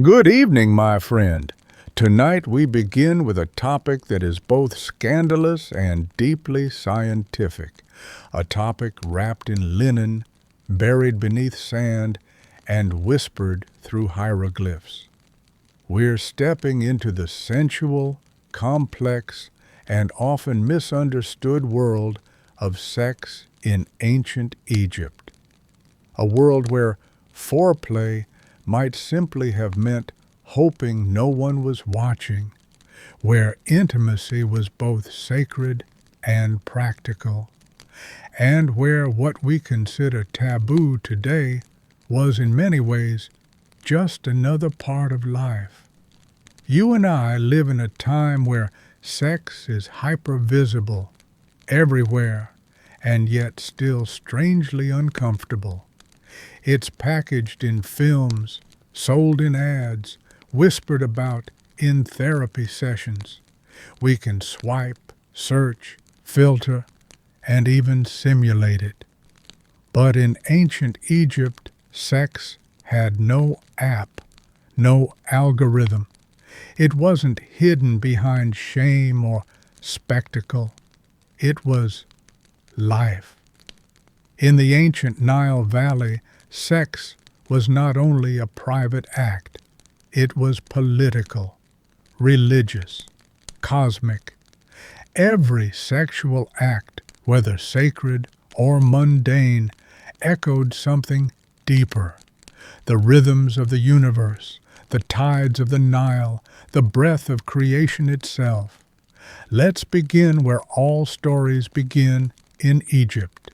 Good evening, my friend. Tonight we begin with a topic that is both scandalous and deeply scientific. A topic wrapped in linen, buried beneath sand, and whispered through hieroglyphs. We're stepping into the sensual, complex, and often misunderstood world of sex in ancient Egypt. A world where foreplay might simply have meant hoping no one was watching, where intimacy was both sacred and practical, and where what we consider taboo today was in many ways just another part of life. You and I live in a time where sex is hyper-visible, everywhere, and yet still strangely uncomfortable. It's packaged in films, sold in ads, whispered about in therapy sessions. We can swipe, search, filter, and even simulate it. But in ancient Egypt, sex had no app, no algorithm. It wasn't hidden behind shame or spectacle. It was life. In the ancient Nile Valley, sex was not only a private act, it was political, religious, cosmic. Every sexual act, whether sacred or mundane, echoed something deeper. The rhythms of the universe, the tides of the Nile, the breath of creation itself. Let's begin where all stories begin, in Egypt,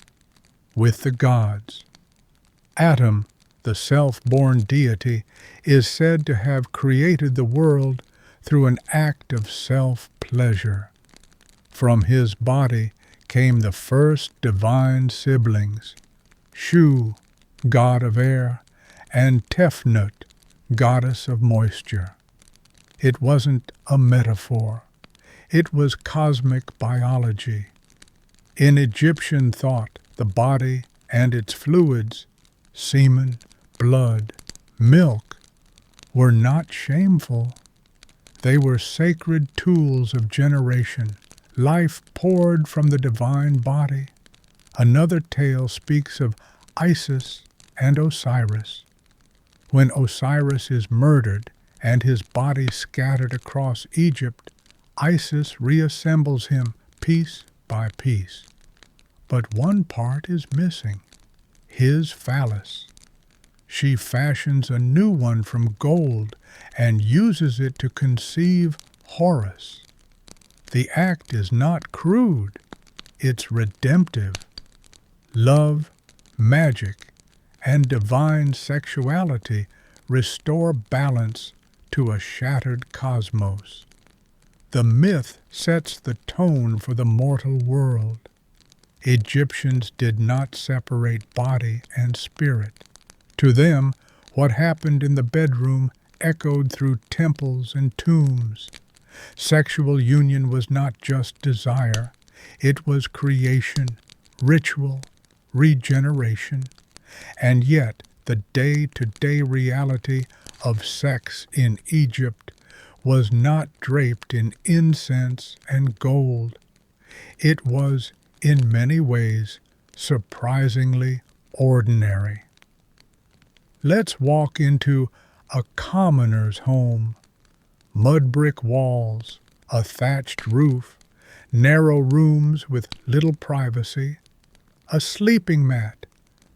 with the gods. Atum, the self-born deity, is said to have created the world through an act of self-pleasure. From his body came the first divine siblings, Shu, god of air, and Tefnut, goddess of moisture. It wasn't a metaphor. It was cosmic biology. In Egyptian thought, the body and its fluids, semen, blood, milk, were not shameful. They were sacred tools of generation, life poured from the divine body. Another tale speaks of Isis and Osiris. When Osiris is murdered and his body scattered across Egypt, Isis reassembles him piece by piece. But one part is missing, his phallus. She fashions a new one from gold and uses it to conceive Horus. The act is not crude, it's redemptive. Love, magic, and divine sexuality restore balance to a shattered cosmos. The myth sets the tone for the mortal world. Egyptians did not separate body and spirit. To them, what happened in the bedroom echoed through temples and tombs. Sexual union was not just desire, it was creation, ritual, regeneration. And yet, the day-to-day reality of sex in Egypt was not draped in incense and gold. It was, in many ways, surprisingly ordinary. Let's walk into a commoner's home. Mud brick walls, a thatched roof, narrow rooms with little privacy, a sleeping mat,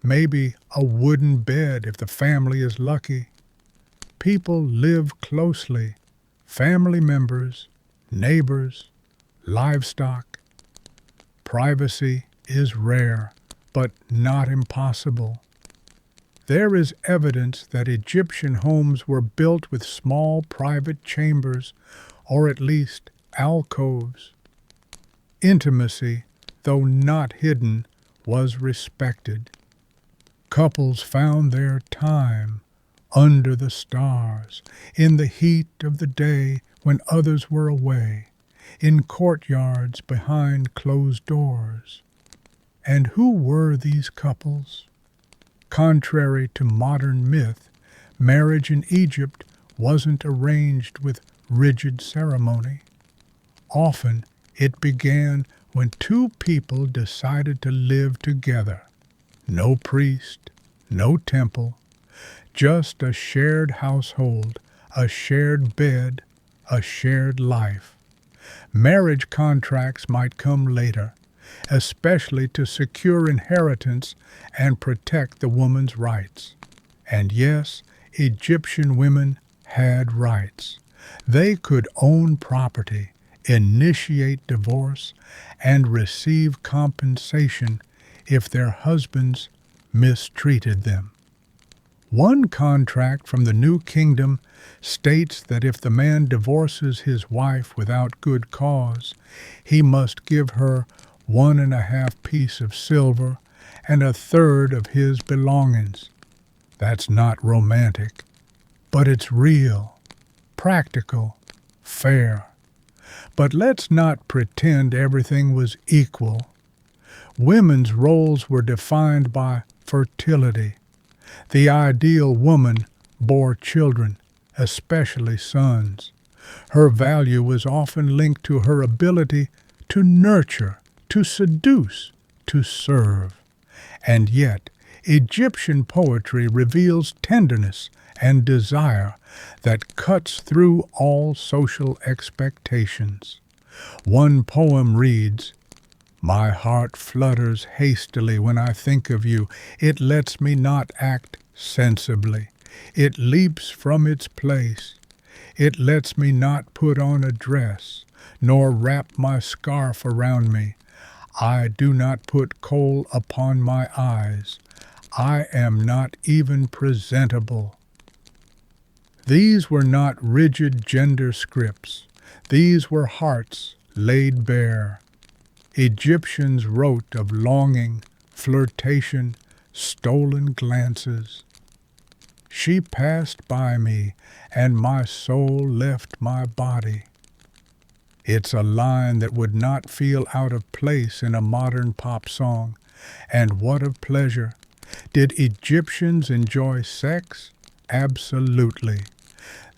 maybe a wooden bed if the family is lucky. People live closely, family members, neighbors, livestock. Privacy is rare, but not impossible. There is evidence that Egyptian homes were built with small private chambers, or at least alcoves. Intimacy, though not hidden, was respected. Couples found their time under the stars, in the heat of the day when others were away, in courtyards behind closed doors. And who were these couples? Contrary to modern myth, marriage in Egypt wasn't arranged with rigid ceremony. Often it began when two people decided to live together. No priest, no temple, just a shared household, a shared bed, a shared life. Marriage contracts might come later, especially to secure inheritance and protect the woman's rights. And yes, Egyptian women had rights. They could own property, initiate divorce, and receive compensation if their husbands mistreated them. One contract from the New Kingdom states that if the man divorces his wife without good cause, he must give her 1.5 pieces of silver and 1/3 of his belongings. That's not romantic, but it's real, practical, fair. But let's not pretend everything was equal. Women's roles were defined by fertility. The ideal woman bore children, especially sons. Her value was often linked to her ability to nurture, to seduce, to serve. And yet, Egyptian poetry reveals tenderness and desire that cuts through all social expectations. One poem reads, "My heart flutters hastily when I think of you. It lets me not act sensibly. It leaps from its place. It lets me not put on a dress, nor wrap my scarf around me. I do not put kohl upon my eyes. I am not even presentable." These were not rigid gender scripts. These were hearts laid bare. Egyptians wrote of longing, flirtation, stolen glances. "She passed by me, and my soul left my body." It's a line that would not feel out of place in a modern pop song. And what of pleasure? Did Egyptians enjoy sex? Absolutely.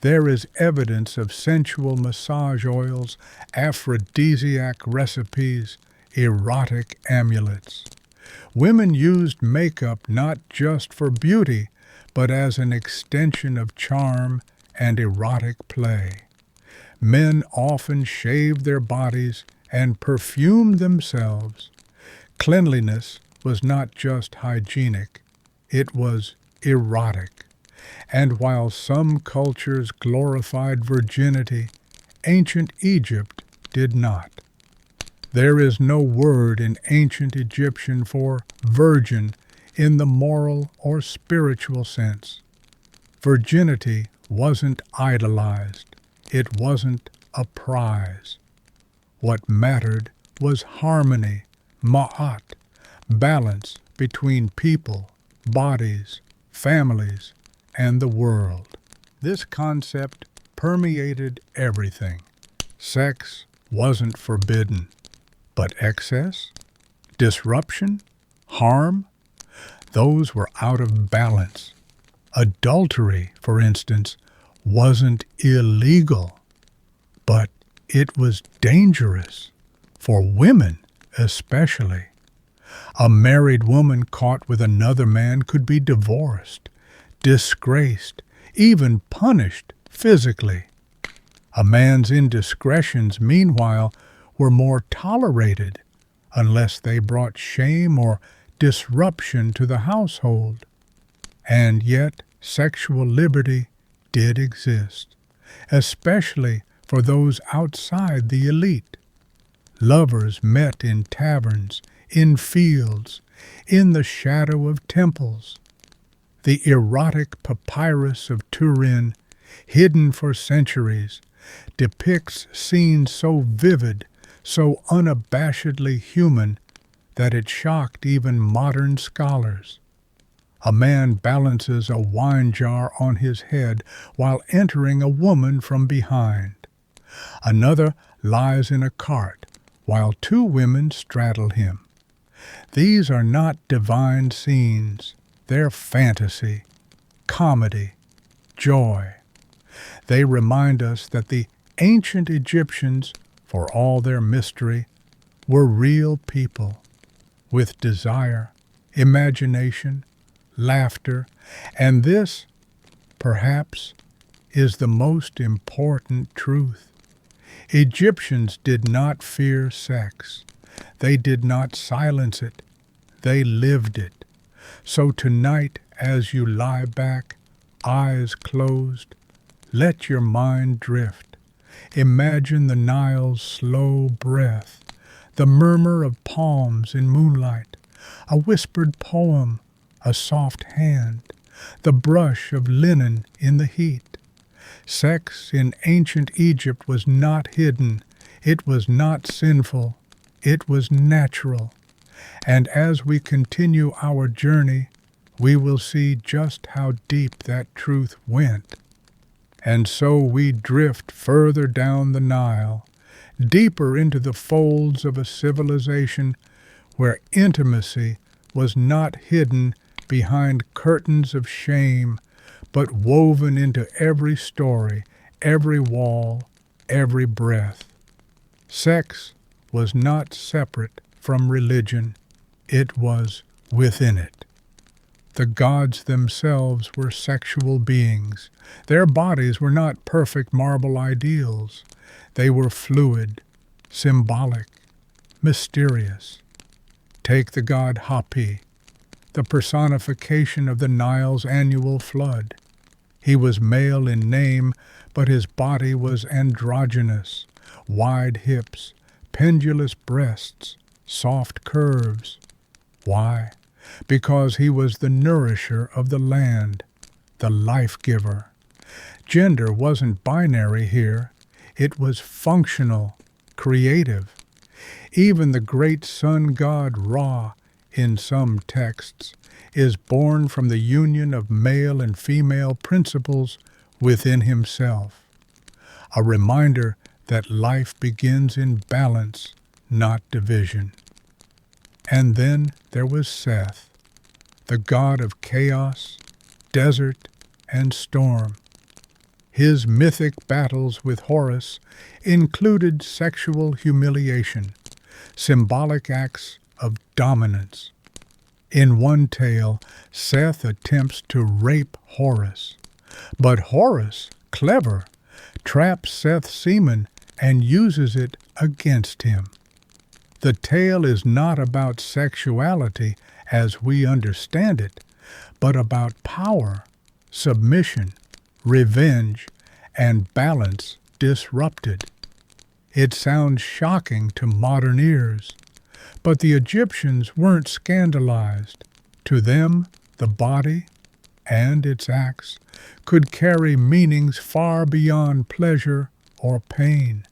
There is evidence of sensual massage oils, aphrodisiac recipes, erotic amulets. Women used makeup not just for beauty, but as an extension of charm and erotic play. Men often shaved their bodies and perfumed themselves. Cleanliness was not just hygienic, it was erotic. And while some cultures glorified virginity, ancient Egypt did not. There is no word in ancient Egyptian for virgin in the moral or spiritual sense. Virginity wasn't idolized. It wasn't a prize. What mattered was harmony, ma'at, balance between people, bodies, families, and the world. This concept permeated everything. Sex wasn't forbidden, but excess, disruption, harm, those were out of balance. Adultery, for instance, wasn't illegal, but it was dangerous, for women especially. A married woman caught with another man could be divorced, disgraced, even punished physically. A man's indiscretions, meanwhile, were more tolerated unless they brought shame or disruption to the household. And yet, sexual liberty did exist, especially for those outside the elite. Lovers met in taverns, in fields, in the shadow of temples. The erotic papyrus of Turin, hidden for centuries, depicts scenes so vivid, so unabashedly human, that it shocked even modern scholars. A man balances a wine jar on his head while entering a woman from behind. Another lies in a cart while two women straddle him. These are not divine scenes. They're fantasy, comedy, joy. They remind us that the ancient Egyptians, for all their mystery, were real people with desire, imagination, laughter, and this, perhaps, is the most important truth. Egyptians did not fear sex. They did not silence it. They lived it. So tonight, as you lie back, eyes closed, let your mind drift. Imagine the Nile's slow breath, the murmur of palms in moonlight, a whispered poem, a soft hand, the brush of linen in the heat. Sex in ancient Egypt was not hidden, it was not sinful, it was natural. And as we continue our journey, we will see just how deep that truth went. And so we drift further down the Nile, deeper into the folds of a civilization where intimacy was not hidden behind curtains of shame, but woven into every story, every wall, every breath. Sex was not separate from religion, it was within it. The gods themselves were sexual beings. Their bodies were not perfect marble ideals. They were fluid, symbolic, mysterious. Take the god Hapi, the personification of the Nile's annual flood. He was male in name, but his body was androgynous, wide hips, pendulous breasts, soft curves. Why? Because he was the nourisher of the land, the life-giver. Gender wasn't binary here. It was functional, creative. Even the great sun god Ra, in some texts, is born from the union of male and female principles within himself. A reminder that life begins in balance, not division. And then there was Seth, the god of chaos, desert, and storm. His mythic battles with Horus included sexual humiliation, symbolic acts of dominance. In one tale, Seth attempts to rape Horus, but Horus, clever, traps Seth's semen and uses it against him. The tale is not about sexuality as we understand it, but about power, submission, revenge, and balance disrupted. It sounds shocking to modern ears, but the Egyptians weren't scandalized. To them, the body and its acts could carry meanings far beyond pleasure or pain.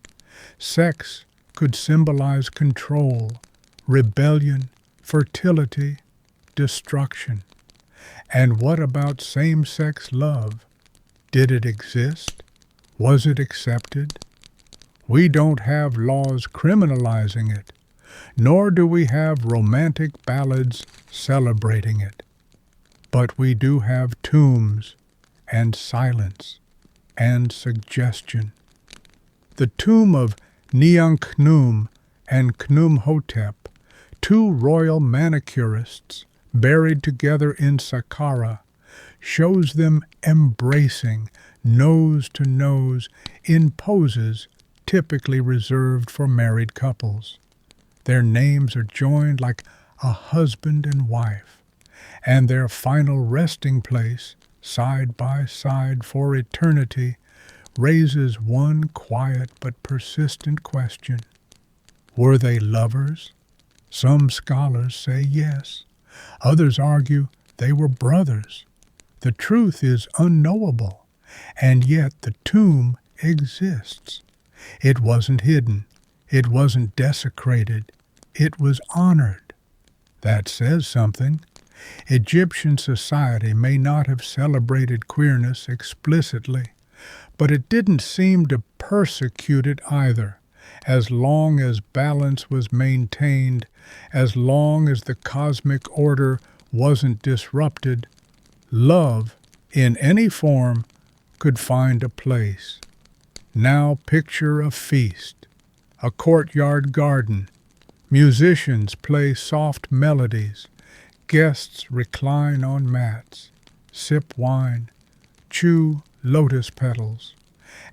Sex could symbolize control, rebellion, fertility, destruction. And what about same-sex love? Did it exist? Was it accepted? We don't have laws criminalizing it, nor do we have romantic ballads celebrating it. But we do have tombs and silence and suggestion. The tomb of Neankhnum and Khnumhotep, two royal manicurists buried together in Saqqara, shows them embracing, nose to nose, in poses typically reserved for married couples. Their names are joined like a husband and wife, and their final resting place, side by side for eternity, raises one quiet but persistent question. Were they lovers? Some scholars say yes. Others argue they were brothers. The truth is unknowable, and yet the tomb exists. It wasn't hidden. It wasn't desecrated. It was honored. That says something. Egyptian society may not have celebrated queerness explicitly, but it didn't seem to persecute it either, as long as balance was maintained, as long as the cosmic order wasn't disrupted. Love, in any form, could find a place. Now picture a feast, a courtyard garden. Musicians play soft melodies. Guests recline on mats, sip wine, chew lotus petals.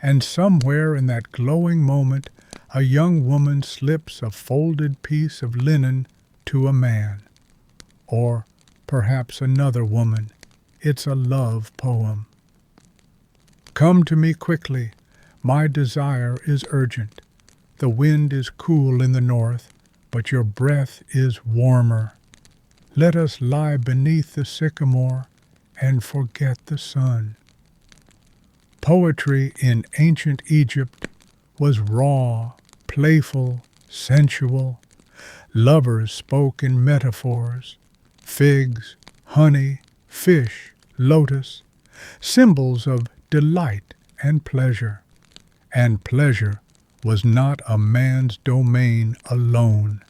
And somewhere in that glowing moment, a young woman slips a folded piece of linen to a man. Or perhaps another woman. It's a love poem. Come to me quickly. My desire is urgent. The wind is cool in the north, but your breath is warmer. Let us lie beneath the sycamore and forget the sun. Poetry in ancient Egypt was raw, playful, sensual. Lovers spoke in metaphors, figs, honey, fish, lotus, symbols of delight and pleasure. And pleasure was not a man's domain alone.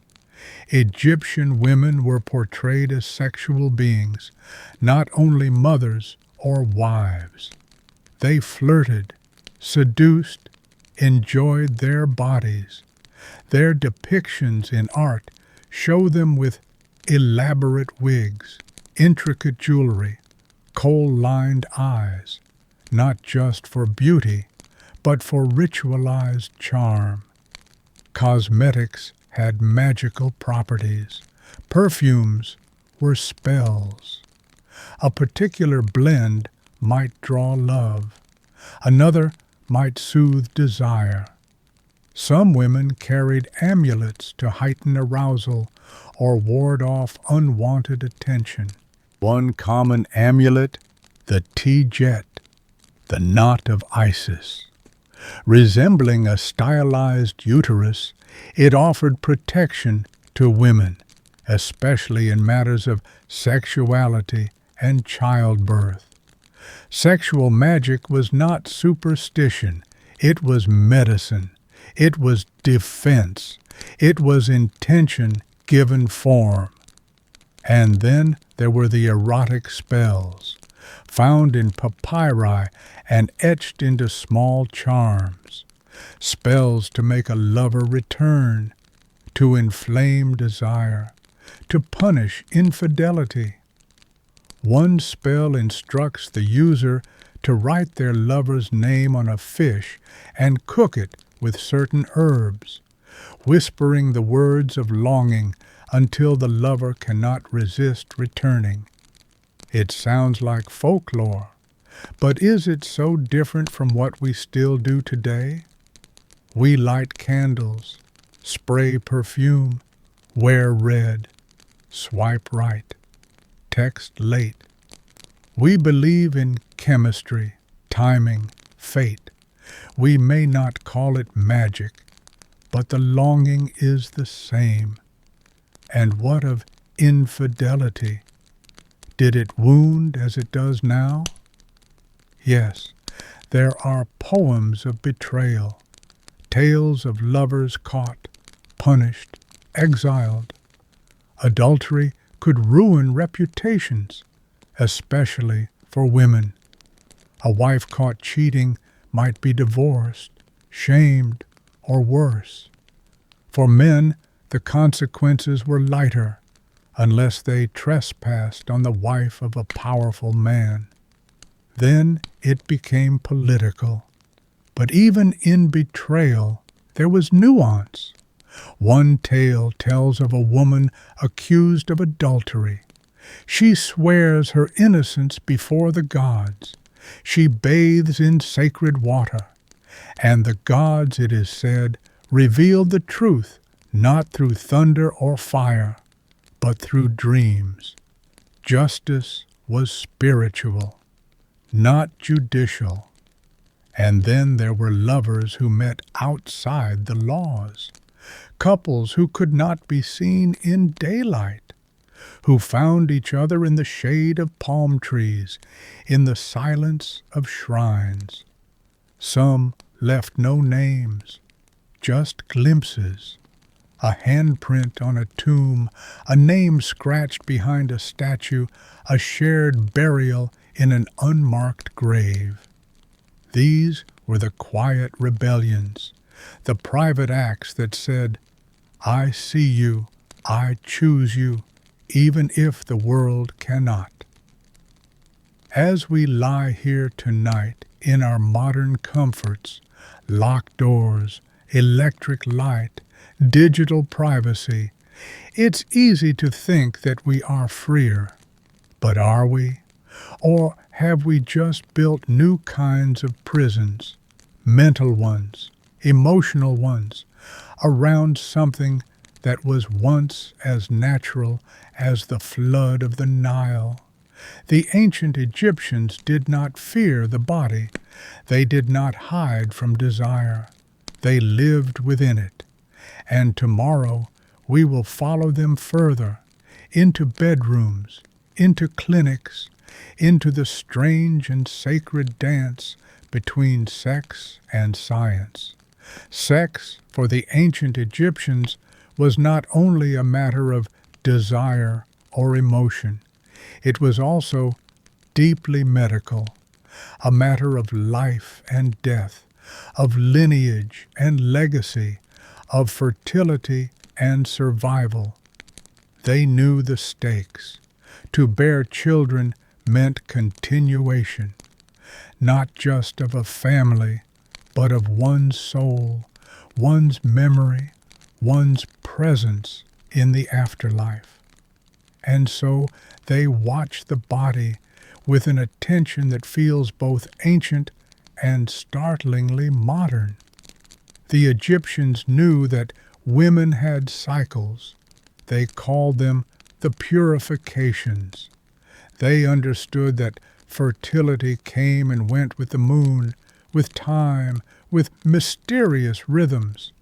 Egyptian women were portrayed as sexual beings, not only mothers or wives. They flirted, seduced, enjoyed their bodies. Their depictions in art show them with elaborate wigs, intricate jewelry, kohl-lined eyes, not just for beauty, but for ritualized charm. Cosmetics had magical properties. Perfumes were spells. A particular blend might draw love. Another might soothe desire. Some women carried amulets to heighten arousal or ward off unwanted attention. One common amulet, the tea-jet, the knot of Isis. Resembling a stylized uterus, it offered protection to women, especially in matters of sexuality and childbirth. Sexual magic was not superstition, it was medicine, it was defense, it was intention given form. And then there were the erotic spells, found in papyri and etched into small charms, spells to make a lover return, to inflame desire, to punish infidelity. One spell instructs the user to write their lover's name on a fish and cook it with certain herbs, whispering the words of longing until the lover cannot resist returning. It sounds like folklore, but is it so different from what we still do today? We light candles, spray perfume, wear red, swipe right, text late. We believe in chemistry, timing, fate. We may not call it magic, but the longing is the same. And what of infidelity? Did it wound as it does now? Yes, there are poems of betrayal, tales of lovers caught, punished, exiled. Adultery could ruin reputations, especially for women. A wife caught cheating might be divorced, shamed, or worse. For men, the consequences were lighter, unless they trespassed on the wife of a powerful man. Then it became political. But even in betrayal, there was nuance. One tale tells of a woman accused of adultery. She swears her innocence before the gods. She bathes in sacred water. And the gods, it is said, revealed the truth, not through thunder or fire, but through dreams. Justice was spiritual, not judicial. And then there were lovers who met outside the laws, couples who could not be seen in daylight, who found each other in the shade of palm trees, in the silence of shrines. Some left no names, just glimpses, a handprint on a tomb, a name scratched behind a statue, a shared burial in an unmarked grave. These were the quiet rebellions, the private acts that said, I see you, I choose you, even if the world cannot. As we lie here tonight in our modern comforts, locked doors, electric light, digital privacy, it's easy to think that we are freer. But are we? Or have we just built new kinds of prisons, mental ones, emotional ones, around something that was once as natural as the flood of the Nile? The ancient Egyptians did not fear the body. They did not hide from desire. They lived within it. And tomorrow we will follow them further, into bedrooms, into clinics, into the strange and sacred dance between sex and science. Sex, for the ancient Egyptians, was not only a matter of desire or emotion. It was also deeply medical, a matter of life and death, of lineage and legacy, of fertility and survival. They knew the stakes. To bear children meant continuation, not just of a family, but of one's soul, one's memory, one's presence in the afterlife. And so they watch the body with an attention that feels both ancient and startlingly modern. The Egyptians knew that women had cycles. They called them the purifications. They understood that fertility came and went with the moon, with time, with mysterious rhythms.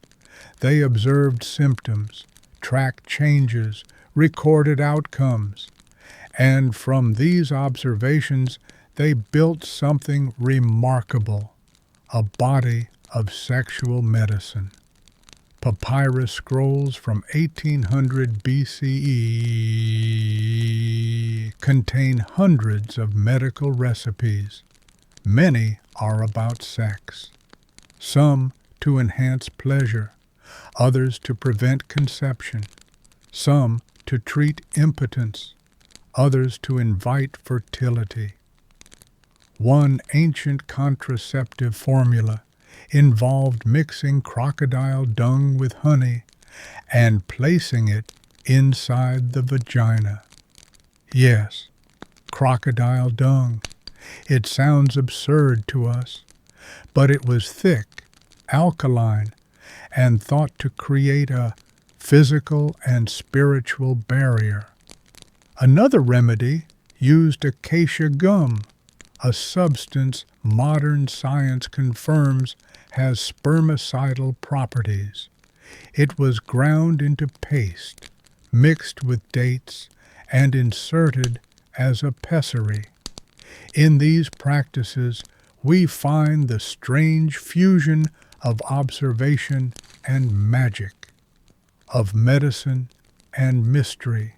They observed symptoms, tracked changes, recorded outcomes. And from these observations, they built something remarkable, a body of sexual medicine. Papyrus scrolls from 1800 BCE contain hundreds of medical recipes. Many are about sex. Some to enhance pleasure, others to prevent conception, some to treat impotence, others to invite fertility. One ancient contraceptive formula involved mixing crocodile dung with honey and placing it inside the vagina. Yes, crocodile dung. It sounds absurd to us, but it was thick, alkaline, and thought to create a physical and spiritual barrier. Another remedy used acacia gum, a substance modern science confirms has spermicidal properties. It was ground into paste, mixed with dates, and inserted as a pessary. In these practices, we find the strange fusion of observation and magic, of medicine and mystery,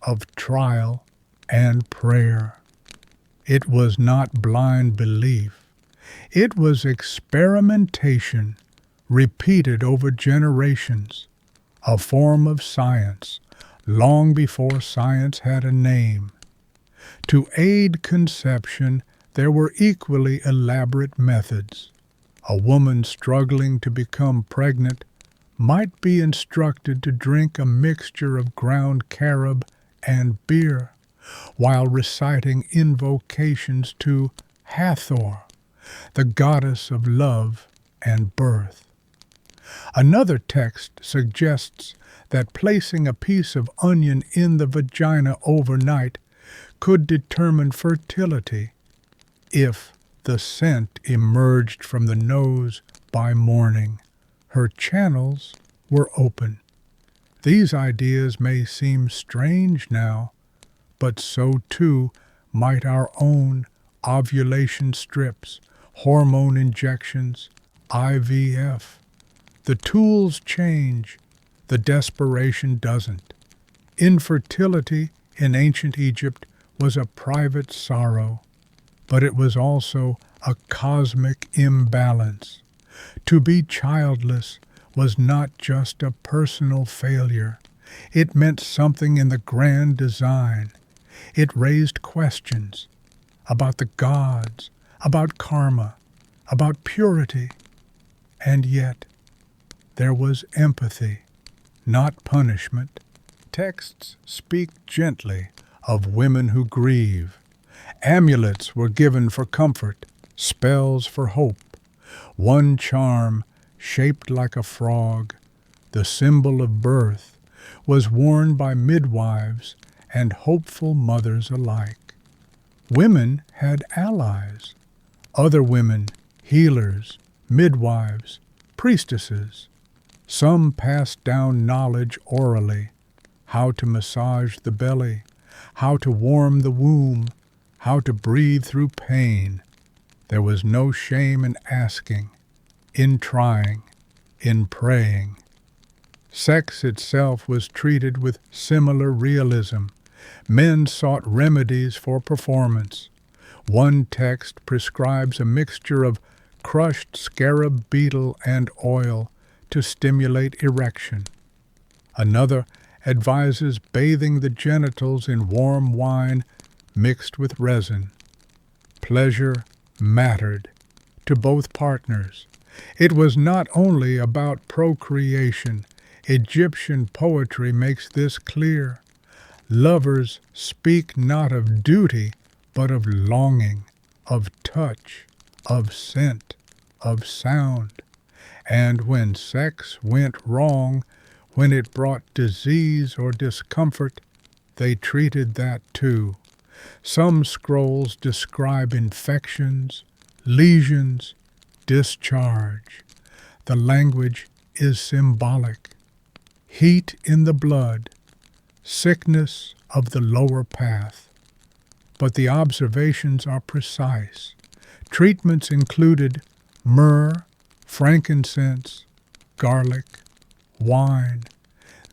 of trial and prayer. It was not blind belief. It was experimentation, repeated over generations, a form of science, long before science had a name. To aid conception, there were equally elaborate methods. A woman struggling to become pregnant might be instructed to drink a mixture of ground carob and beer, while reciting invocations to Hathor, the goddess of love and birth. Another text suggests that placing a piece of onion in the vagina overnight could determine fertility if the scent emerged from the nose by morning. Her channels were open. These ideas may seem strange now, but so too might our own ovulation strips, hormone injections, IVF. The tools change, the desperation doesn't. Infertility in ancient Egypt was a private sorrow, but it was also a cosmic imbalance. To be childless was not just a personal failure. It meant something in the grand design. It raised questions about the gods, about karma, about purity. And yet, there was empathy, not punishment. Texts speak gently of women who grieve. Amulets were given for comfort, spells for hope. One charm, shaped like a frog, the symbol of birth, was worn by midwives and hopeful mothers alike. Women had allies, other women, healers, midwives, priestesses. Some passed down knowledge orally, how to massage the belly, how to warm the womb, how to breathe through pain. There was no shame in asking, in trying, in praying. Sex itself was treated with similar realism. Men sought remedies for performance. One text prescribes a mixture of crushed scarab beetle and oil to stimulate erection. Another advises bathing the genitals in warm wine mixed with resin. Pleasure mattered to both partners. It was not only about procreation. Egyptian poetry makes this clear. Lovers speak not of duty, but of longing, of touch, of scent, of sound. And when sex went wrong, when it brought disease or discomfort, they treated that too. Some scrolls describe infections, lesions, discharge. The language is symbolic. Heat in the blood, sickness of the lower path. But the observations are precise. Treatments included myrrh, frankincense, garlic, wine.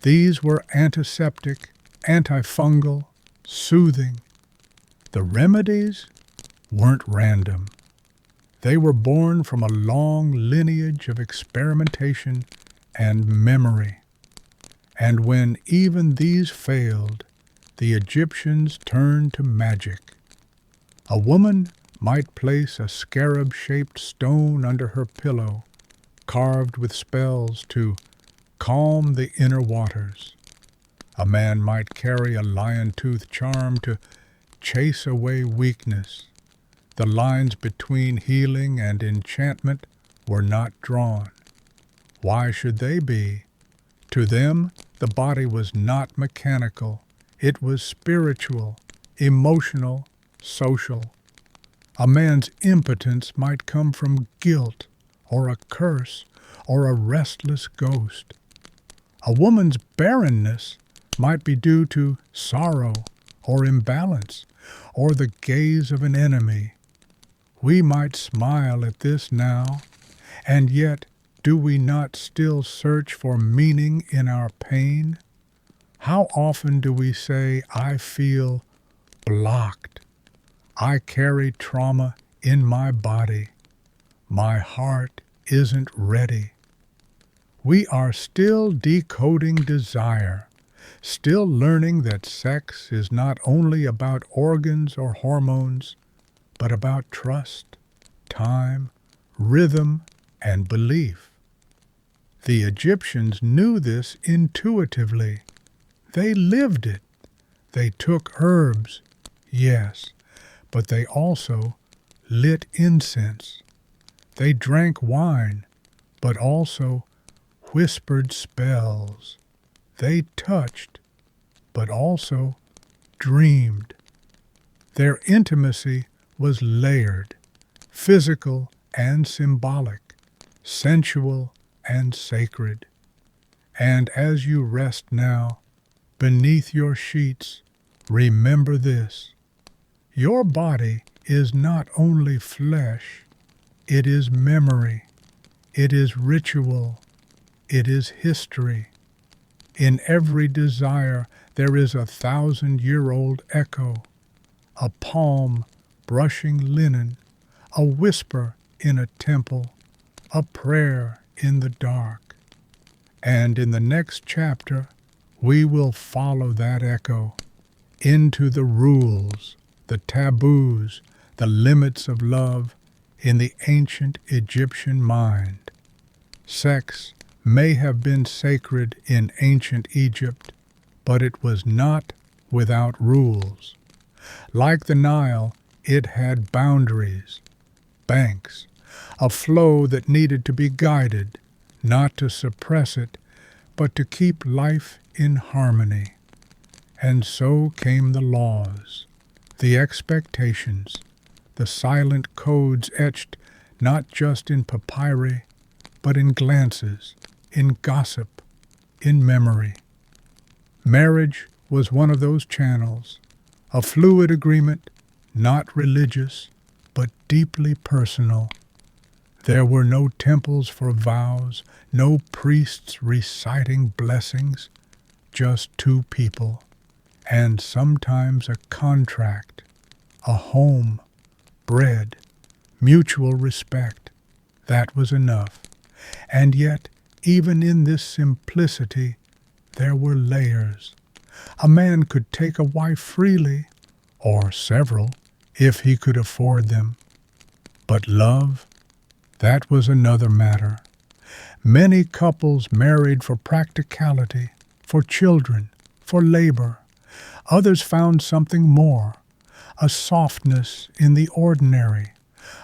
These were antiseptic, antifungal, soothing. The remedies weren't random. They were born from a long lineage of experimentation and memory. And when even these failed, the Egyptians turned to magic. A woman might place a scarab-shaped stone under her pillow, carved with spells to calm the inner waters. A man might carry a lion-tooth charm to chase away weakness. The lines between healing and enchantment were not drawn. Why should they be? To them, the body was not mechanical. It was spiritual, emotional, social. A man's impotence might come from guilt, or a curse, or a restless ghost. A woman's barrenness might be due to sorrow, or imbalance, or the gaze of an enemy. We might smile at this now, and yet do we not still search for meaning in our pain? How often do we say, I feel blocked. I carry trauma in my body. My heart isn't ready. We are still decoding desire, still learning that sex is not only about organs or hormones, but about trust, time, rhythm, and belief. The Egyptians knew this intuitively. They lived it. They took herbs, yes, but they also lit incense. They drank wine, but also whispered spells. They touched, but also dreamed. Their intimacy was layered, physical and symbolic, sensual and sacred. And as you rest now, beneath your sheets, remember this. Your body is not only flesh, it is memory, it is ritual, it is history. In every desire there is a 1,000-year-old echo, a palm brushing linen, a whisper in a temple, a prayer in the dark. And in the next chapter, we will follow that echo into the rules, the taboos, the limits of love in the ancient Egyptian mind. Sex may have been sacred in ancient Egypt, but it was not without rules. Like the Nile, it had boundaries, banks, a flow that needed to be guided, not to suppress it, but to keep life in harmony. And so came the laws, the expectations, the silent codes etched not just in papyri, but in glances, in gossip, in memory. Marriage was one of those channels, a fluid agreement, not religious, but deeply personal. There were no temples for vows, no priests reciting blessings, just two people, and sometimes a contract, a home, bread, mutual respect. That was enough. And yet, even in this simplicity, there were layers. A man could take a wife freely, or several, if he could afford them. But love, that was another matter. Many couples married for practicality, for children, for labor. Others found something more, a softness in the ordinary,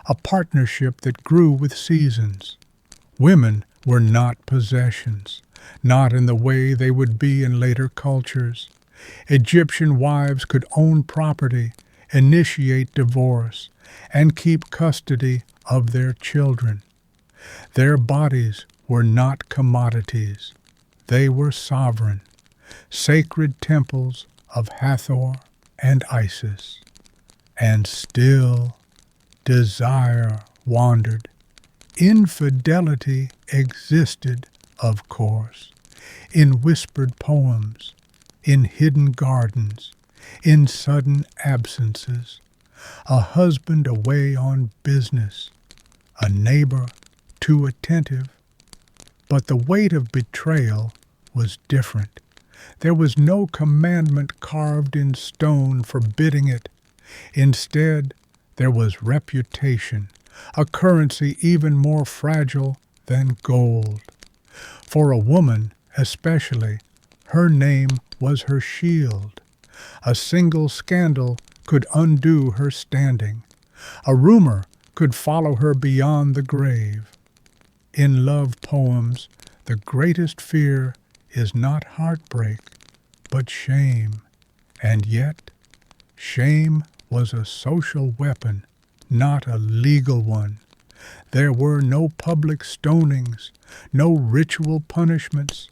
a partnership that grew with seasons. Women were not possessions, not in the way they would be in later cultures. Egyptian wives could own property, initiate divorce, and keep custody of their children. Their bodies were not commodities. They were sovereign, sacred temples of Hathor and Isis. And still, desire wandered. Infidelity existed, of course, in whispered poems, in hidden gardens, in sudden absences, a husband away on business, a neighbor too attentive. But the weight of betrayal was different. There was no commandment carved in stone forbidding it. Instead, there was reputation, a currency even more fragile than gold. For a woman, especially, her name was her shield. A single scandal could undo her standing. A rumor could follow her beyond the grave. In love poems, the greatest fear is not heartbreak, but shame. And yet, shame was a social weapon, not a legal one. There were no public stonings, no ritual punishments.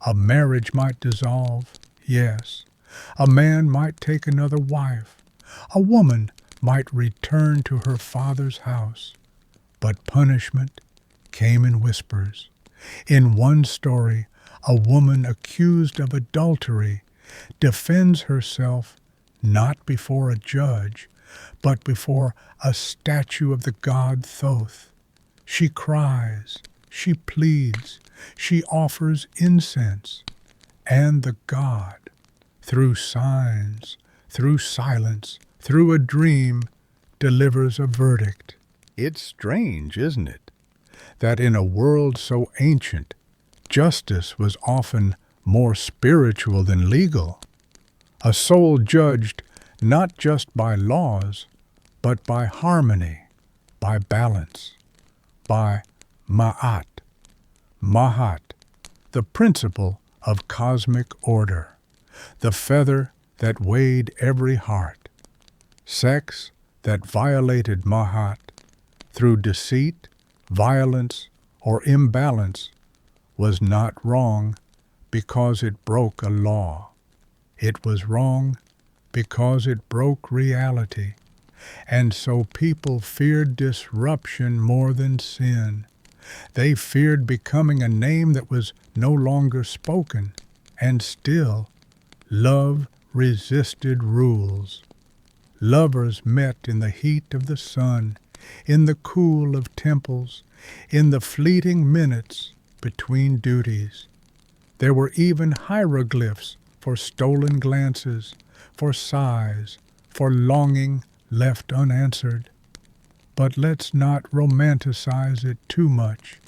A marriage might dissolve, yes. A man might take another wife. A woman might return to her father's house. But punishment came in whispers. In one story, a woman accused of adultery defends herself not before a judge, but before a statue of the god Thoth. She cries, she pleads, she offers incense, and the god, through signs, through silence, through a dream, delivers a verdict. It's strange, isn't it, that in a world so ancient, justice was often more spiritual than legal. A soul judged not just by laws, but by harmony, by balance, by ma'at, the principle of cosmic order, the feather that weighed every heart. Sex that violated ma'at through deceit, violence, or imbalance was not wrong because it broke a law. It was wrong because it broke reality. And so people feared disruption more than sin. They feared becoming a name that was no longer spoken. And still, love resisted rules. Lovers met in the heat of the sun, in the cool of temples, in the fleeting minutes between duties. There were even hieroglyphs for stolen glances, for sighs, for longing left unanswered. But let's not romanticize it too much.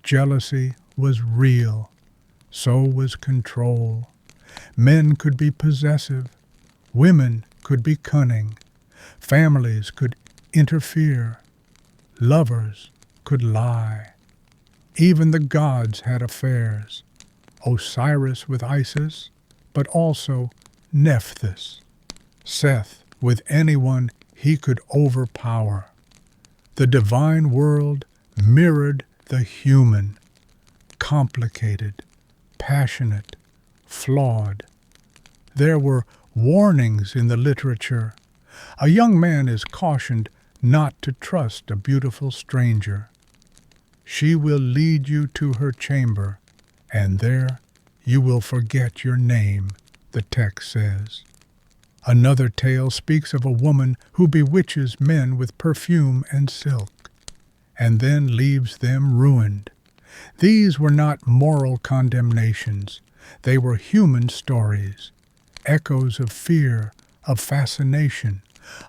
Jealousy was real. So was control. Men could be possessive. Women could be cunning. Families could interfere. Lovers could lie. Even the gods had affairs. Osiris with Isis, but also Nephthys. Seth with anyone he could overpower. The divine world mirrored the human, complicated, passionate, flawed. There were warnings in the literature. A young man is cautioned not to trust a beautiful stranger. She will lead you to her chamber, and there you will forget your name, the text says. Another tale speaks of a woman who bewitches men with perfume and silk, and then leaves them ruined. These were not moral condemnations. They were human stories, echoes of fear, of fascination,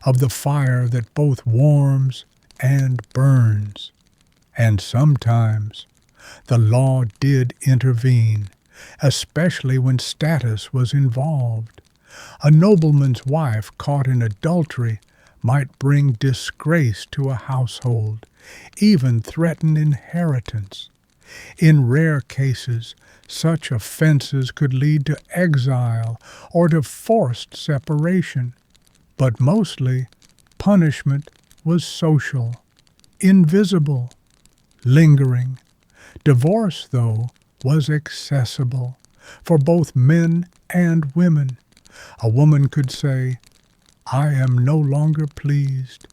of the fire that both warms and burns. And sometimes the law did intervene, especially when status was involved. A nobleman's wife caught in adultery might bring disgrace to a household, even threaten inheritance. In rare cases, such offenses could lead to exile or to forced separation, but mostly punishment was social, invisible, lingering. Divorce, though, was accessible for both men and women. A woman could say, "I am no longer pleased,"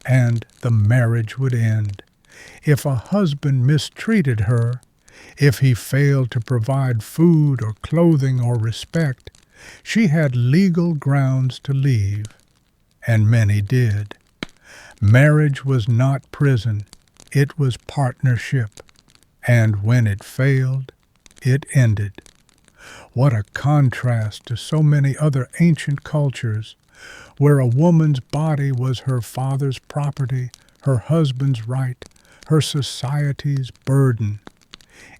and the marriage would end. If a husband mistreated her, if he failed to provide food or clothing or respect, she had legal grounds to leave, and many did. Marriage was not prison, it was partnership, and when it failed, it ended. What a contrast to so many other ancient cultures, where a woman's body was her father's property, her husband's right, her society's burden.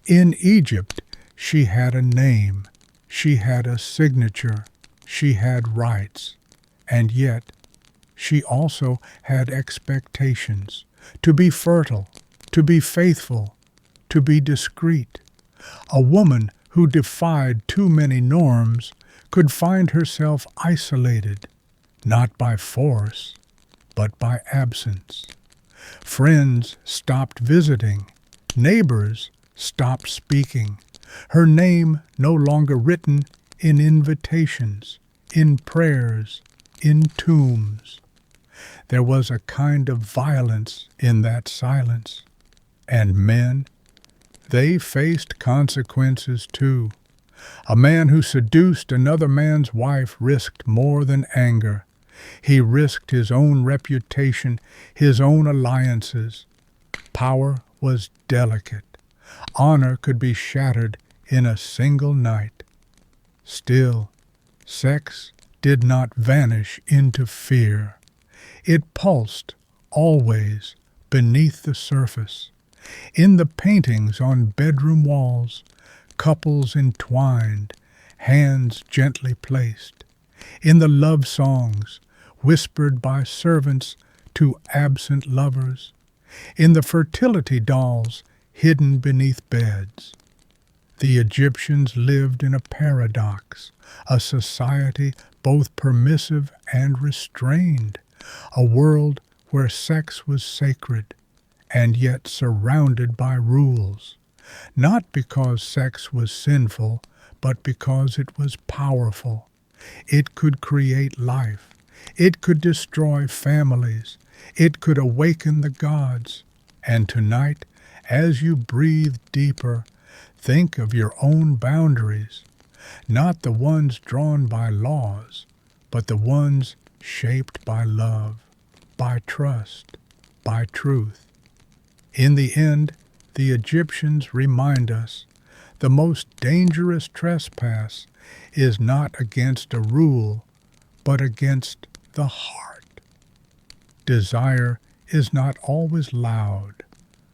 In Egypt, she had a name, she had a signature, she had rights, and yet she also had expectations to be fertile, to be faithful, to be discreet. A woman who defied too many norms could find herself isolated, not by force, but by absence. Friends stopped visiting, neighbors stopped speaking, her name no longer written in invitations, in prayers, in tombs. There was a kind of violence in that silence, and men, they faced consequences too. A man who seduced another man's wife risked more than anger. He risked his own reputation, his own alliances. Power was delicate. Honor could be shattered in a single night. Still, sex did not vanish into fear. It pulsed, always, beneath the surface. In the paintings on bedroom walls, couples entwined, hands gently placed. In the love songs, whispered by servants to absent lovers. In the fertility dolls, hidden beneath beds. The Egyptians lived in a paradox, a society both permissive and restrained, a world where sex was sacred, and yet surrounded by rules, not because sex was sinful, but because it was powerful. It could create life. It could destroy families. It could awaken the gods. And tonight, as you breathe deeper, think of your own boundaries, not the ones drawn by laws, but the ones shaped by love, by trust, by truth. In the end, the Egyptians remind us the most dangerous trespass is not against a rule, but against the heart. Desire is not always loud.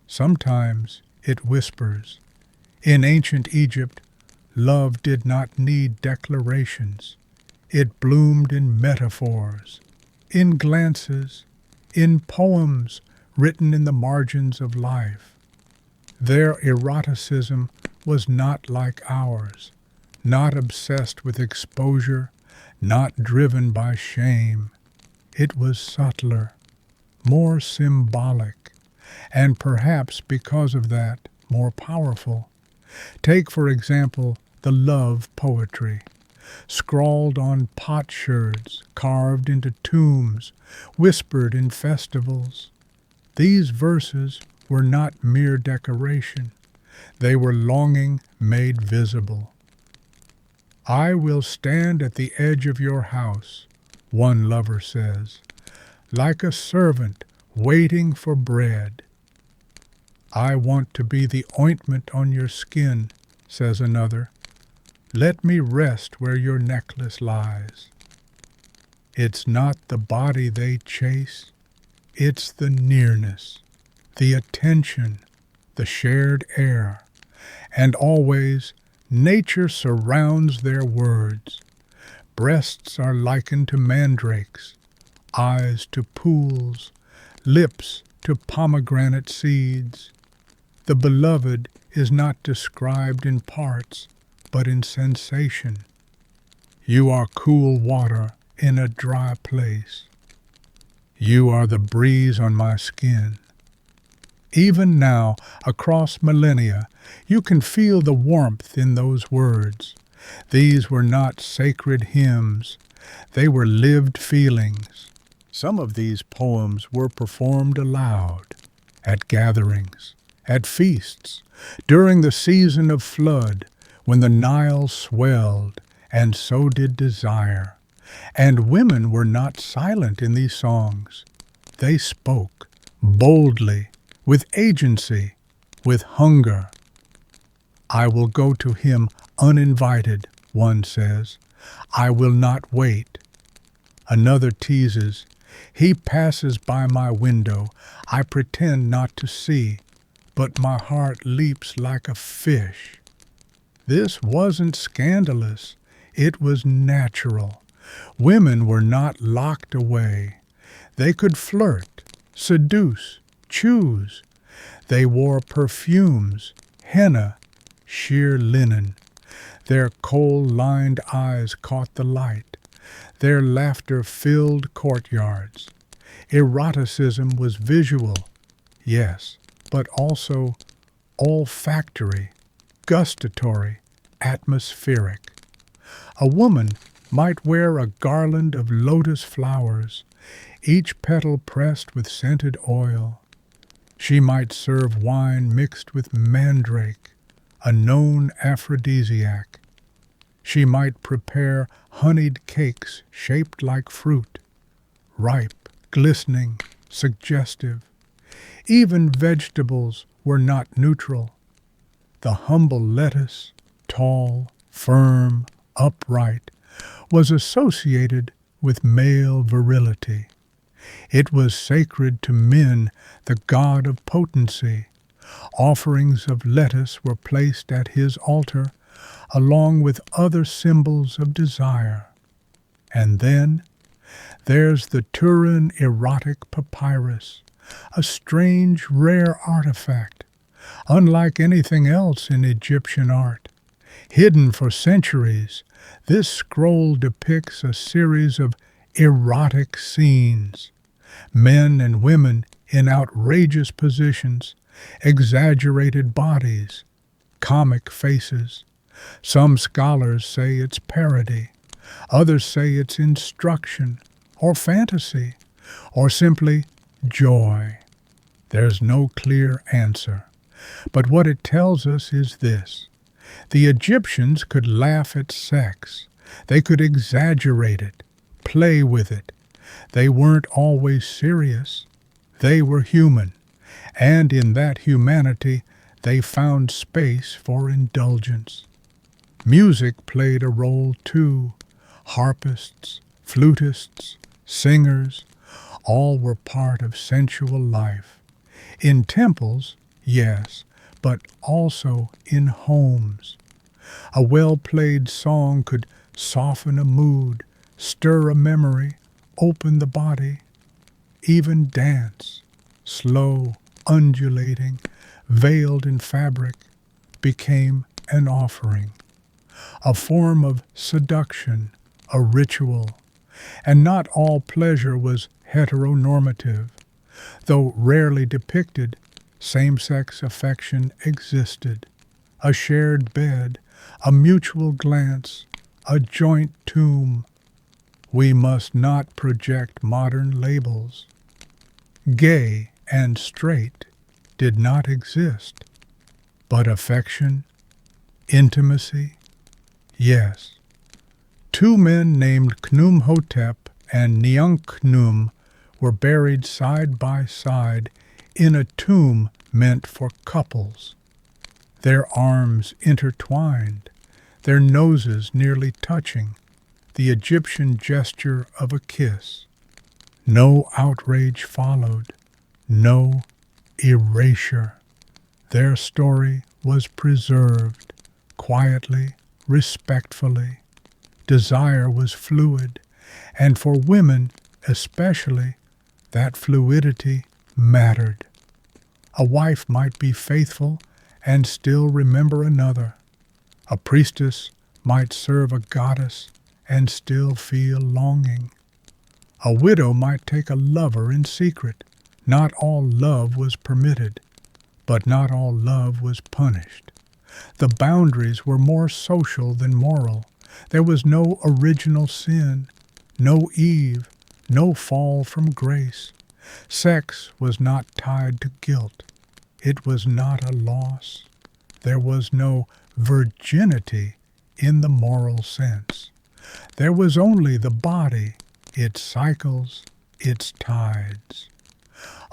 Sometimes it whispers. In ancient Egypt, love did not need declarations. It bloomed in metaphors, in glances, in poems written in the margins of life. Their eroticism was not like ours, not obsessed with exposure, not driven by shame. It was subtler, more symbolic, and perhaps because of that, more powerful. Take, for example, the love poetry, scrawled on potsherds, carved into tombs, whispered in festivals. These verses were not mere decoration. They were longing made visible. "I will stand at the edge of your house," one lover says, "like a servant waiting for bread." "I want to be the ointment on your skin," says another. "Let me rest where your necklace lies." It's not the body they chase, it's the nearness, the attention, the shared air. And always, nature surrounds their words. Breasts are likened to mandrakes, eyes to pools, lips to pomegranate seeds. The beloved is not described in parts, but in sensation. You are cool water in a dry place. You are the breeze on my skin. Even now, across millennia, you can feel the warmth in those words. These were not sacred hymns. They were lived feelings. Some of these poems were performed aloud, at gatherings, at feasts, during the season of flood, when the Nile swelled, and so did desire. And women were not silent in these songs. They spoke, boldly, with agency, with hunger. "I will go to him uninvited," one says. "I will not wait." Another teases, "He passes by my window. I pretend not to see, but my heart leaps like a fish." This wasn't scandalous. It was natural. Women were not locked away. They could flirt, seduce, choose. They wore perfumes, henna, sheer linen. Their coal-lined eyes caught the light. Their laughter filled courtyards. Eroticism was visual, yes, but also olfactory, gustatory, atmospheric. A woman might wear a garland of lotus flowers, each petal pressed with scented oil. She might serve wine mixed with mandrake, a known aphrodisiac. She might prepare honeyed cakes shaped like fruit, ripe, glistening, suggestive. Even vegetables were not neutral. The humble lettuce, tall, firm, upright, was associated with male virility. It was sacred to men, the god of potency. Offerings of lettuce were placed at his altar, along with other symbols of desire. And then there's the Turin erotic papyrus, a strange, rare artifact, unlike anything else in Egyptian art. Hidden for centuries, this scroll depicts a series of erotic scenes. Men and women in outrageous positions, exaggerated bodies, comic faces. Some scholars say it's parody. Others say it's instruction, or fantasy, or simply joy. There's no clear answer. But what it tells us is this. The Egyptians could laugh at sex. They could exaggerate it, play with it. They weren't always serious. They were human, and in that humanity they found space for indulgence. Music played a role too. Harpists, flutists, singers, all were part of sensual life. In temples, yes, but also in homes. A well-played song could soften a mood, stir a memory, open the body, even dance, slow, undulating, veiled in fabric, became an offering, a form of seduction, a ritual. And not all pleasure was heteronormative. Though rarely depicted, same-sex affection existed. A shared bed, a mutual glance, a joint tomb. We must not project modern labels. Gay and straight did not exist, but affection, intimacy, yes. Two men named Khnumhotep and Niankhkhnum were buried side by side in a tomb meant for couples. Their arms intertwined, their noses nearly touching, the Egyptian gesture of a kiss. No outrage followed, no erasure. Their story was preserved, quietly, respectfully. Desire was fluid, and for women especially, that fluidity mattered. A wife might be faithful and still remember another. A priestess might serve a goddess and still feel longing. A widow might take a lover in secret. Not all love was permitted, but not all love was punished. The boundaries were more social than moral. There was no original sin, no Eve, no fall from grace. Sex was not tied to guilt. It was not a loss. There was no virginity in the moral sense. There was only the body, its cycles, its tides.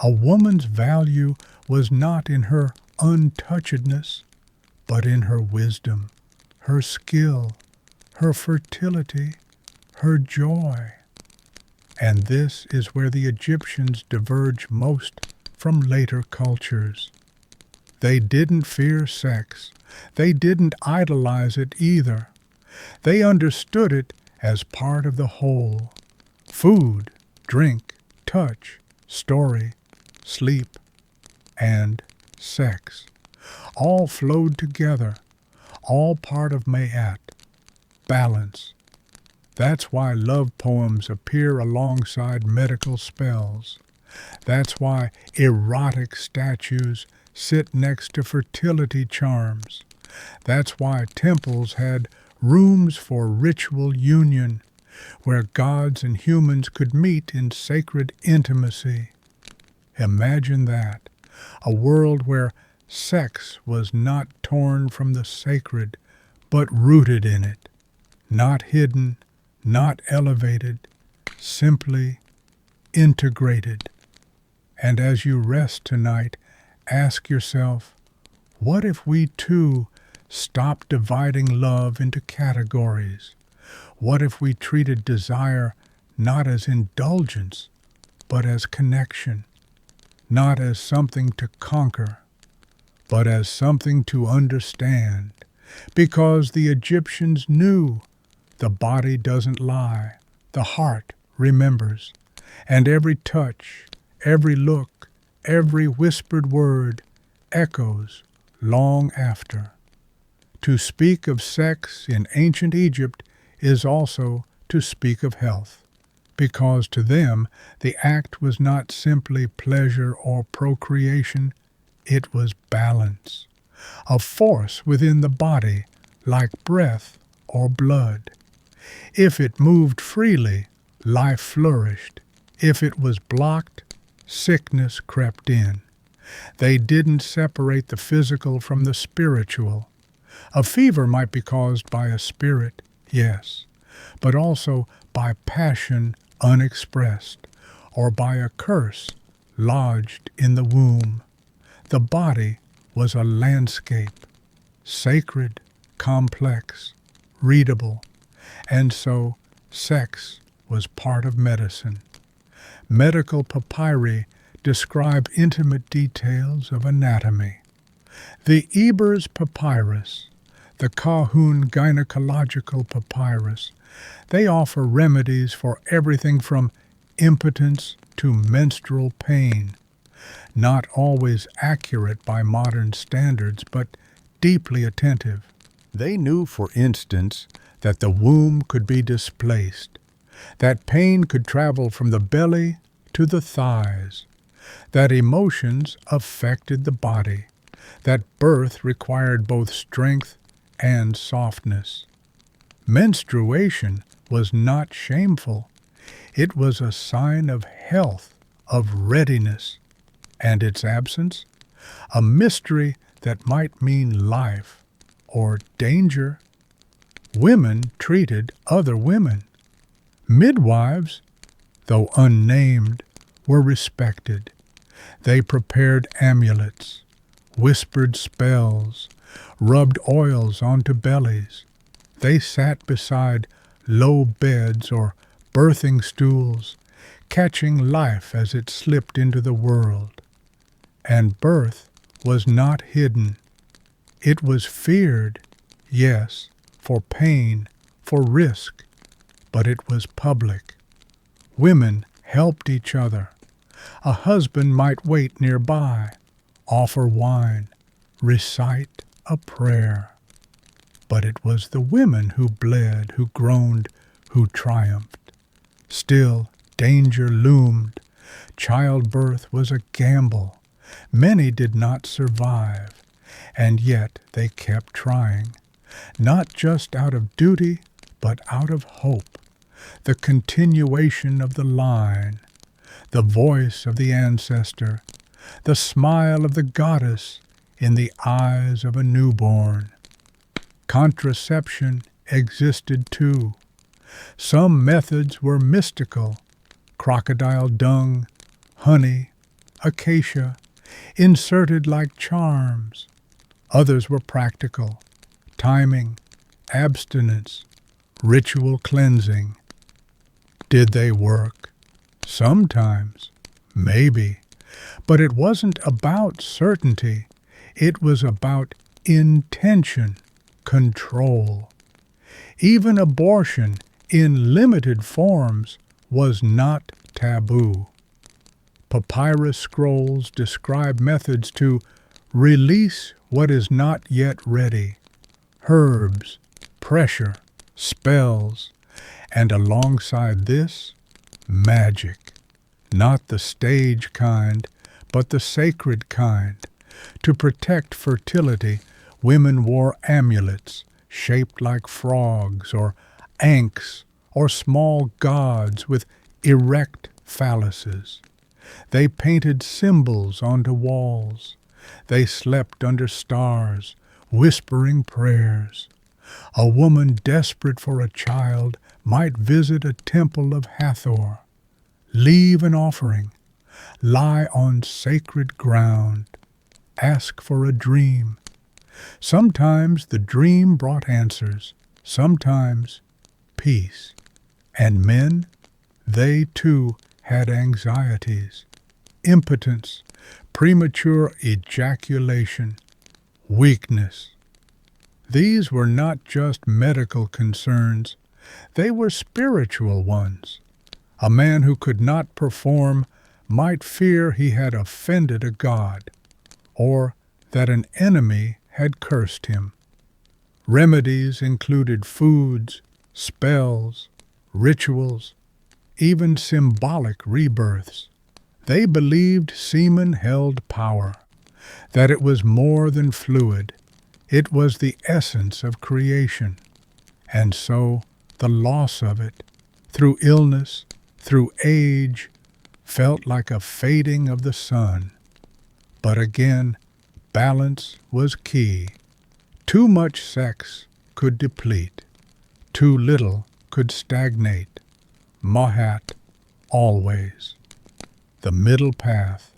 A woman's value was not in her untouchedness, but in her wisdom, her skill, her fertility, her joy. And this is where the Egyptians diverge most from later cultures. They didn't fear sex. They didn't idolize it either. They understood it as part of the whole. Food, drink, touch, story, sleep, and sex. All flowed together, all part of Mayat. Balance. That's why love poems appear alongside medical spells. That's why erotic statues sit next to fertility charms. That's why temples had rooms for ritual union, where gods and humans could meet in sacred intimacy. Imagine that, a world where sex was not torn from the sacred, but rooted in it, not hidden, not elevated, simply integrated. And as you rest tonight, ask yourself, what if we too stopped dividing love into categories? What if we treated desire not as indulgence, but as connection, not as something to conquer, but as something to understand? Because the Egyptians knew the body doesn't lie, the heart remembers, and every touch, every look, every whispered word echoes long after. To speak of sex in ancient Egypt is also to speak of health, because to them the act was not simply pleasure or procreation, it was balance, a force within the body like breath or blood. If it moved freely, life flourished. If it was blocked, sickness crept in. They didn't separate the physical from the spiritual. A fever might be caused by a spirit, yes, but also by passion unexpressed, or by a curse lodged in the womb. The body was a landscape, sacred, complex, readable, and so sex was part of medicine. Medical papyri describe intimate details of anatomy. The Ebers Papyrus, the Kahun Gynecological Papyrus, they offer remedies for everything from impotence to menstrual pain. Not always accurate by modern standards, but deeply attentive. They knew, for instance, that the womb could be displaced, that pain could travel from the belly to the thighs, that emotions affected the body, that birth required both strength and softness. Menstruation was not shameful. It was a sign of health, of readiness, and its absence, a mystery that might mean life or danger. Women treated other women. Midwives, though unnamed, were respected. They prepared amulets, whispered spells, rubbed oils onto bellies. They sat beside low beds or birthing stools, catching life as it slipped into the world. And birth was not hidden. It was feared, yes, for pain, for risk, but it was public. Women helped each other. A husband might wait nearby, offer wine, recite a prayer. But it was the women who bled, who groaned, who triumphed. Still, danger loomed. Childbirth was a gamble. Many did not survive, and yet they kept trying, not just out of duty, but out of hope. The continuation of the line, the voice of the ancestor, the smile of the goddess in the eyes of a newborn. Contraception existed too. Some methods were mystical: crocodile dung, honey, acacia, inserted like charms. Others were practical: timing, abstinence, ritual cleansing. Did they work? Sometimes, maybe. But it wasn't about certainty. It was about intention, control. Even abortion, in limited forms, was not taboo. Papyrus scrolls describe methods to release what is not yet ready: herbs, pressure, spells, and alongside this, magic. Not the stage kind, but the sacred kind. To protect fertility, women wore amulets shaped like frogs or ankhs or small gods with erect phalluses. They painted symbols onto walls. They slept under stars, whispering prayers. A woman desperate for a child might visit a temple of Hathor, leave an offering, lie on sacred ground, ask for a dream. Sometimes the dream brought answers, sometimes peace. And men, they too had anxieties: impotence, premature ejaculation, weakness. These were not just medical concerns, they were spiritual ones. A man who could not perform might fear he had offended a god, or that an enemy had cursed him. Remedies included foods, spells, rituals, even symbolic rebirths. They believed semen held power, that it was more than fluid. It was the essence of creation. And so the loss of it, through illness, through age, felt like a fading of the sun. But again, balance was key. Too much sex could deplete. Too little could stagnate. Mahat always. the middle path.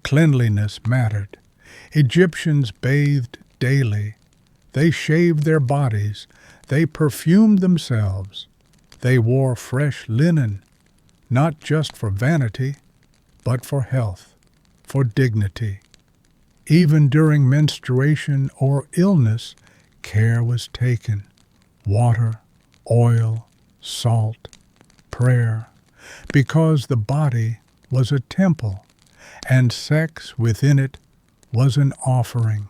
Cleanliness mattered. Egyptians bathed daily. They shaved their bodies. They perfumed themselves. They wore fresh linen, not just for vanity, but for health, for dignity. Even during menstruation or illness, care was taken. Water, oil, salt, prayer, because the body was a temple, and sex within it was an offering.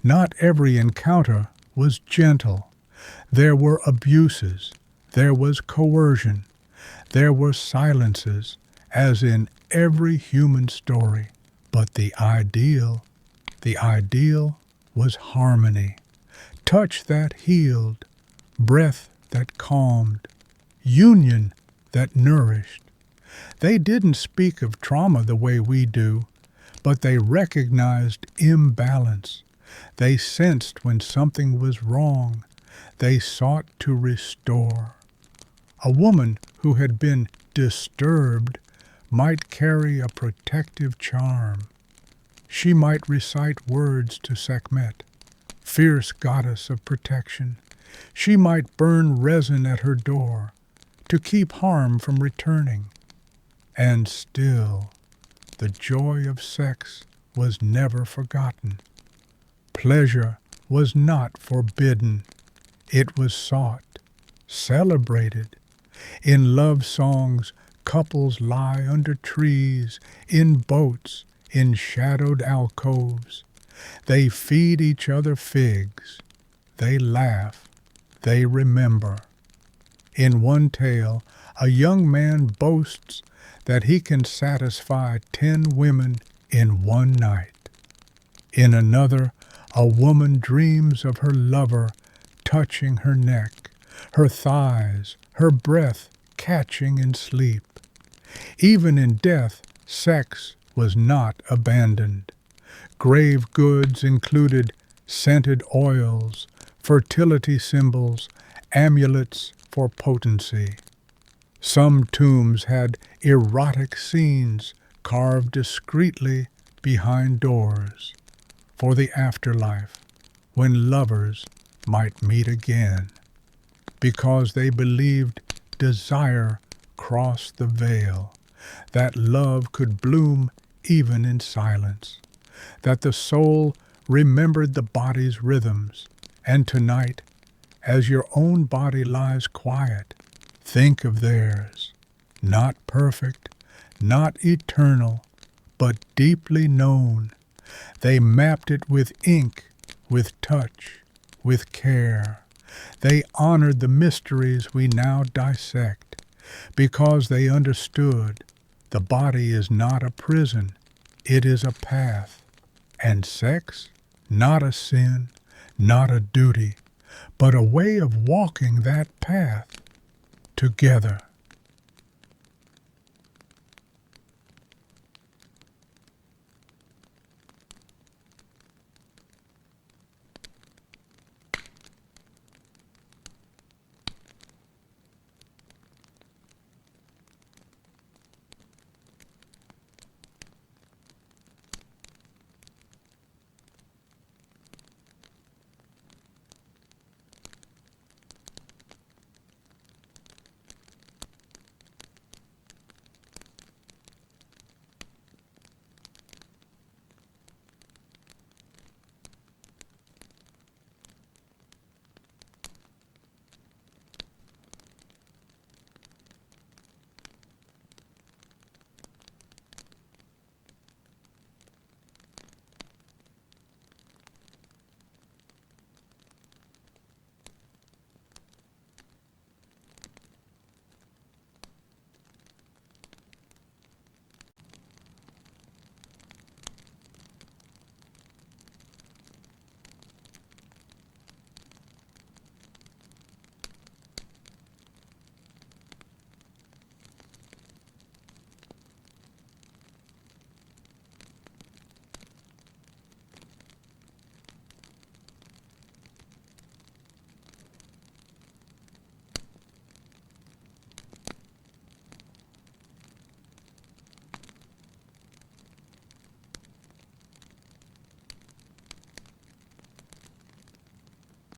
Not every encounter was gentle. There were abuses, there was coercion, there were silences, as in every human story. But the ideal was harmony, touch that healed, breath that calmed, union that nourished. They didn't speak of trauma the way we do, but they recognized imbalance. They sensed when something was wrong. They sought to restore. A woman who had been disturbed might carry a protective charm. She might recite words to Sekhmet, fierce goddess of protection. She might burn resin at her door to keep harm from returning. And still, the joy of sex was never forgotten. Pleasure was not forbidden. It was sought, celebrated. In love songs, couples lie under trees, in boats, in shadowed alcoves. They feed each other figs. They laugh. They remember. In one tale, a young man boasts that he can satisfy 10 women in one night. In another, a woman dreams of her lover touching her neck, her thighs, her breath catching in sleep. Even in death, sex was not abandoned. Grave goods included scented oils, fertility symbols, amulets for potency. Some tombs had erotic scenes carved discreetly behind doors for the afterlife, when lovers might meet again, because they believed desire crossed the veil, that love could bloom even in silence, that the soul remembered the body's rhythms. And tonight, as your own body lies quiet, think of theirs, not perfect, not eternal, but deeply known. They mapped it with ink, with touch, with care. They honored the mysteries we now dissect, because they understood the body is not a prison, it is a path, and sex, not a sin, not a duty, but a way of walking that path together.